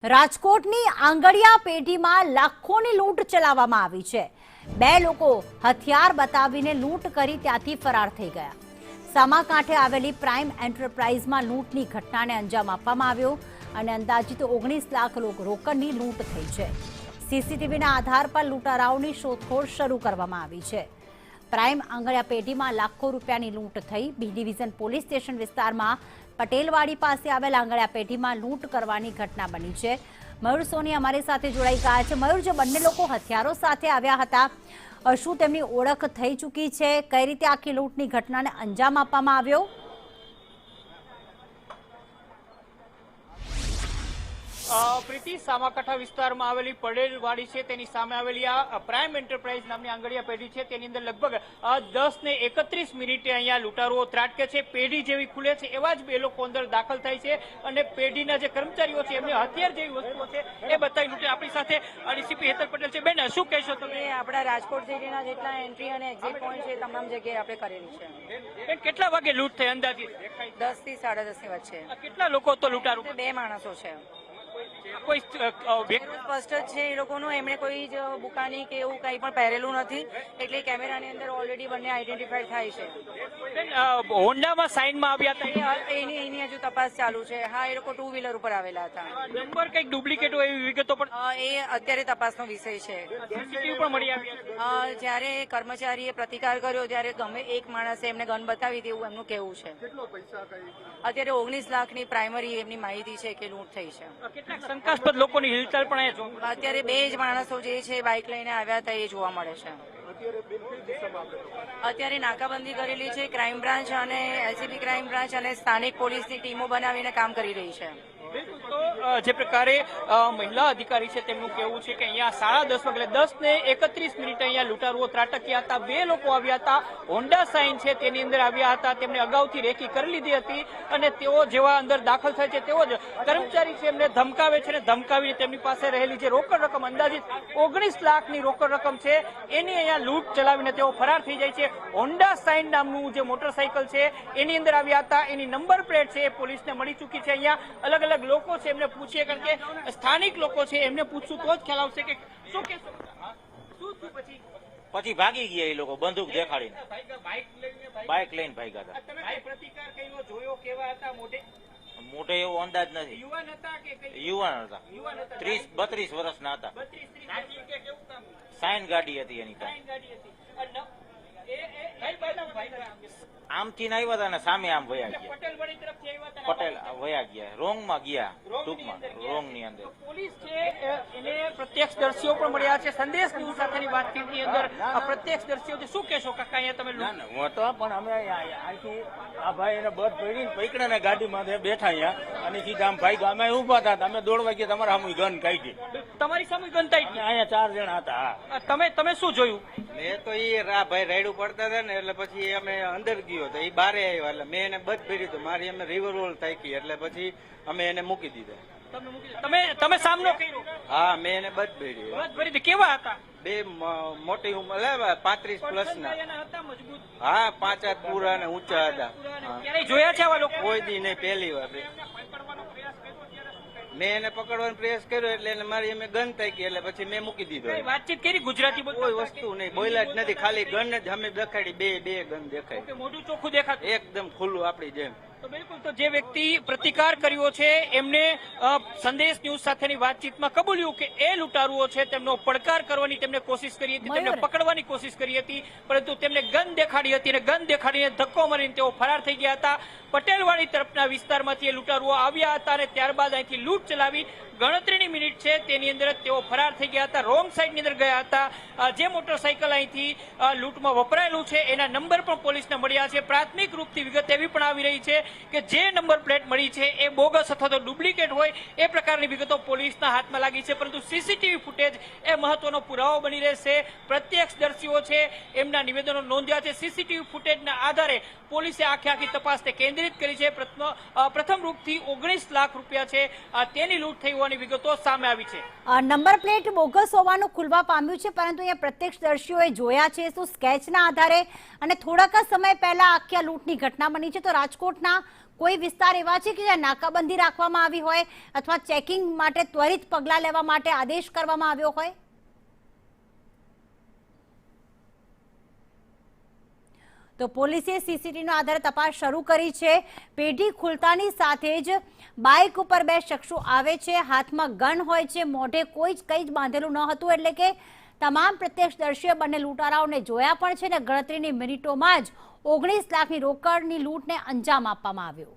રાજકોટની આંગડિયા પેઢીમાં લાખોની લૂંટ ચલાવવામાં આવી છે। બે લોકો હથિયાર બતાવીને લૂંટ કરી ત્યાંથી ફરાર થઈ ગયા। સામાકાંઠે આવેલી પ્રાઇમ એન્ટરપ્રાઇઝમાં લૂંટની ઘટનાને અંજામ આપવામાં આવ્યો અને અંદાજિત 19 લાખ રોકડની લૂંટ થઈ છે। સીસીટીવીના આધાર પર લૂંટારાઓની શોધખોળ શરૂ કરવામાં આવી છે। પ્રાઇમ આંગડિયા પેઢીમાં લાખો રૂપિયાની લૂંટ થઈ। બી ડિવિઝન પોલીસ સ્ટેશન વિસ્તારમાં પટેલવાડી પાસે આવેલ આંગડિયા પેઢીમાં લૂંટ કરવાની ઘટના બની છે। મયુર સોની અમારી સાથે જોડાઈ ગયા છે। મયુર, જે બંને લોકો હથિયારો સાથે આવ્યા હતા, શું તેમની ઓળખ થઈ ચૂકી છે? કઈ રીતે આખી લૂંટની ઘટનાને અંજામ આપવામાં આવ્યો? પ્રીતિ, સામાકાંઠા વિસ્તારમાં આવેલી પટેલવાડી છે તેની સામે આવેલી આ પ્રાઇમ એન્ટરપ્રાઇઝ નામની આંગડિયા પેઢી છે તેની અંદર લગભગ 10:31 અહીંયા લૂંટારુઓ ત્રાટકે છે। પેઢી જેવી ખુલે છે એવા જ બે લોકો અંદર દાખલ થાય છે અને પેઢીના જે કર્મચારીઓ છે એમને હથિયાર જેવી વસ્તુઓ છે એ બતાવી લૂંટે। આપણી સાથે ડીસીપી હેતલ પટેલ છે। બેન, શું કહેશો તમે? આપણા રાજકોટ સિટીના જેટલા એન્ટ્રી અને એક્ઝિટ પોઈન્ટ છે તમામ જગ્યાએ આપણે કરેલી છે। બેન, કેટલા વાગે લૂંટ થઈ અંદાજિત? 10 થી 10:30 ની વચ્ચે। કેટલા લોકો તો લૂંટાරු? બે માણસો છે। કોઈ સ્પષ્ટ જ છે એ લોકોનું, એમણે કોઈ જ બુકાની કે એવું કંઈ પણ પહેરેલું નથી, એટલે કેમેરાની અંદર ઓલરેડી બંને આઈડેન્ટિફાઈ થાય છે। હોન્ડામાં સાઇનમાં આવ્યા હતા એની હજુ તપાસ ચાલુ છે। હા, એ લોકો 2 વ્હીલર ઉપર આવેલા હતા। નંબર કંઈક ડુપ્લિકેટ હોય એવી વિગતો પણ એ અત્યારે તપાસનો વિષય છે। સીસીટીવી પણ મળી આવ્યા છે। જ્યારે કર્મચારીએ પ્રતિકાર કર્યો ત્યારે ગમે એક માણસે એમને ગન બતાવી તેવું એમનું કહેવું છે। અત્યારે 19 લાખની પ્રાઇમરી એમની માહિતી છે કે લૂંટ થઈ છે। કેટલાક શંકાસ્પદ લોકોની હિલચાલ પણ અહીંયા જોવા અત્યારે બે જ માણસો જે છે બાઇક લઈને આવ્યા હતા એ જોવા મળે છે। અત્યારે નાકાબંધી કરેલી છે। ક્રાઇમ બ્રાન્ચ અને એલસીબી ક્રાઇમ બ્રાન્ચ અને સ્થાનિક પોલીસની ટીમો બનાવીને કામ કરી રહી છે। તો જે પ્રકારે મહિલા અધિકારી છે તેમનું કહેવું છે કે અહીંયા 10:30 વાગે 10:31 અહીંયા લૂંટારુઓ ત્રાટક્યા હતા। બે લોકો આવ્યા હતા, હોન્ડા સાઇન છે તેની અંદર આવ્યા હતા, તેમને અગાઉથી રેકી કરી લીધી હતી અને તેઓ જેવા અંદર દાખલ થાય છે તેઓ જ કર્મચારી છે એમને ધમકાવે છે અને ધમકાવીને તેમની પાસે રહેલી જે રોકડ રકમ અંદાજિત 19 લાખની રોકડ રકમ છે એની અહીંયા લૂંટ ચલાવીને તેઓ ફરાર થઈ જાય છે। હોન્ડા સાઇન નામનું જે મોટરસાઇકલ છે એની અંદર આવ્યા હતા, એની નંબર પ્લેટ છે એ પોલીસને મળી ચૂકી છે। અહીંયા અલગ અલગ લોકો છે એમને પૂછીએ, કારણ કે સ્થાનિક લોકો છે એમને પૂછશું તો જ ખ્યાલ આવશે કે શું કહેશો શું પછી ભાગી ગયા એ લોકો બંદૂક દેખાડીને। બાઇક લઈને ભાગ્યા હતા। તમે પ્રતિકાર કર્યો, જોયો, કેવા હતા? મોટે એવો અંદાજ નથી। યુવાન હતા કે યુવાન હતા, 30-32 વર્ષના હતા। સાઇન ગાડી હતી એની પાસે। આમથી આવ્યા હતા ને સામે આમ વયા ગયા। પટેલ વયા ગયા, રોંગ માં ગયા, ટૂંકમાં રોંગ ની અંદર। પોલીસ છે એને પ્રત્યક્ષદર્શીઓ પણ મળ્યા છે। સંદેશ ન્યૂઝ સાથેની વાતચીતની અંદર પ્રત્યક્ષદર્શીઓ છે, શું કહેશો કાકા? અહીંયા તમે હું તો પણ અમે અહીંથી આ ભાઈ એને બધ ભરીને પૈકડા ને ગાડીમાં બેઠા અહીંયા અને સીધા આમ ભાઈ અમે ઉભા હતા, અમે દોડવા ગયા, તમારા સામે ગન કાઢી। તમારી સામે ગનતા અહીંયા 4 જણા હતા। તમે શું જોયું? મેં તો એ ભાઈ રાયડું પડતા હતા ને એટલે પછી અમે અંદર ગયો તો એ બારે આવ્યા એટલે મેં એને બધ ભર્યું હતું, મારી અમે રિવોલ્વર તાકી એટલે પછી અમે એને મૂકી દીધા। તમે સામનો કર્યો? હા, મેં એને બધ ભરી। બસ ભરી હતી। કેવા હતા? બે મોટી ઉંમર 35 પ્લસ ના। હતા મજબૂત? હા, 5 હાથ પૂરા ને ઊંચા હતા। ક્યારેય જોયા છે આવા લોકો? કોઈ દી નહીં, પહેલી વાર। મેં એને પકડવાનો પ્રયાસ કર્યો એટલે એને મારી અમે ગન તાકી એટલે પછી મેં મૂકી દીધો। વાતચીત કરી ગુજરાતી? કોઈ વસ્તુ નહીં બોલ્યા જ નથી, ખાલી ગન જ અમે દેખાડી, બે ગન દેખાડી। મોઢું ચોખ્ખું દેખાતું એકદમ ખુલ્લું આપણી જેમ। તો બિલકુલ, તો જે વ્યક્તિ પ્રતિકાર કર્યો છે એમને સંદેશ ન્યૂઝ સાથેની વાતચીતમાં કબૂલ્યું કે એ લૂંટારુઓ છે તેમનો પડકાર કરવાની તેમને કોશિશ કરી હતી, તેમને પકડવાની કોશિશ કરી હતી, પરંતુ તેમને ગન દેખાડી હતી અને ગન દેખાડીને ધક્કો મારીને તેઓ ફરાર થઈ ગયા હતા। પટેલવાડી તરફના વિસ્તારમાંથી એ લૂંટારુઓ આવ્યા હતા અને ત્યારબાદ અહીંથી લૂંટ ચલાવી ગણતરીની મિનિટ છે તેની અંદર તેઓ ફરાર થઈ ગયા હતા। રોંગ સાઈડની અંદર ગયા હતા। જે મોટરસાઇકલ અહીંથી લૂંટમાં વપરાયેલું છે એના નંબર પણ પોલીસને મળ્યા છે। પ્રાથમિક રૂપથી વિગત એવી પણ આવી રહી છે કે જે નંબર પ્લેટ મળી છે એ બોગસ અથવા તો ડુપ્લિકેટ હોય એ પ્રકારની વિગતો પોલીસના હાથમાં લાગી છે, પરંતુ સીસીટીવી ફૂટેજ એ મહત્વનો પુરાવો બની રહેશે। પ્રત્યક્ષદર્શીઓ છે એમના નિવેદનો નોંધ્યા છે। સીસીટીવી ફૂટેજના આધારે પોલીસે આખી તપાસને કેન્દ્રિત કરી છે। પ્રથમ રૂપથી 19 લાખ રૂપિયા છે તેની લૂંટ થઈ હોવાની વિગતો સામે આવી છે। નંબર પ્લેટ બોગસ હોવાનું ખુલવા પામ્યું છે, પરંતુ અહીંયા પ્રત્યક્ષદર્શીઓએ જોયા છે શું સ્કેચના આધારે અને થોડાક સમય પહેલા આખી લૂંટની ઘટના બની છે, તો રાજકોટના કોઈ વિસ્તાર એવા છે કે જ્યાં નાકાબંધી રાખવામાં આવી હોય અથવા ચેકિંગ માટે ત્વરિત પગલાં લેવા માટે આદેશ કરવામાં આવ્યો હોય? તો પોલીસે સીસીટીવીના આધારે તપાસ શરૂ કરી છે। પેઢી ખુલતાની સાથે જ બાઇક ઉપર બે શખ્સો આવે છે, હાથમાં ગન હોય છે, મોઢે કંઈ જ બાંધેલું ન હતું, એટલે કે તમામ પ્રત્યક્ષદર્શીએ બંને લૂંટારાઓને જોયા પણ છે ને ગણતરીની મિનિટોમાં જ 19 લાખની રોકડની લૂંટને અંજામ આપવામાં આવ્યો।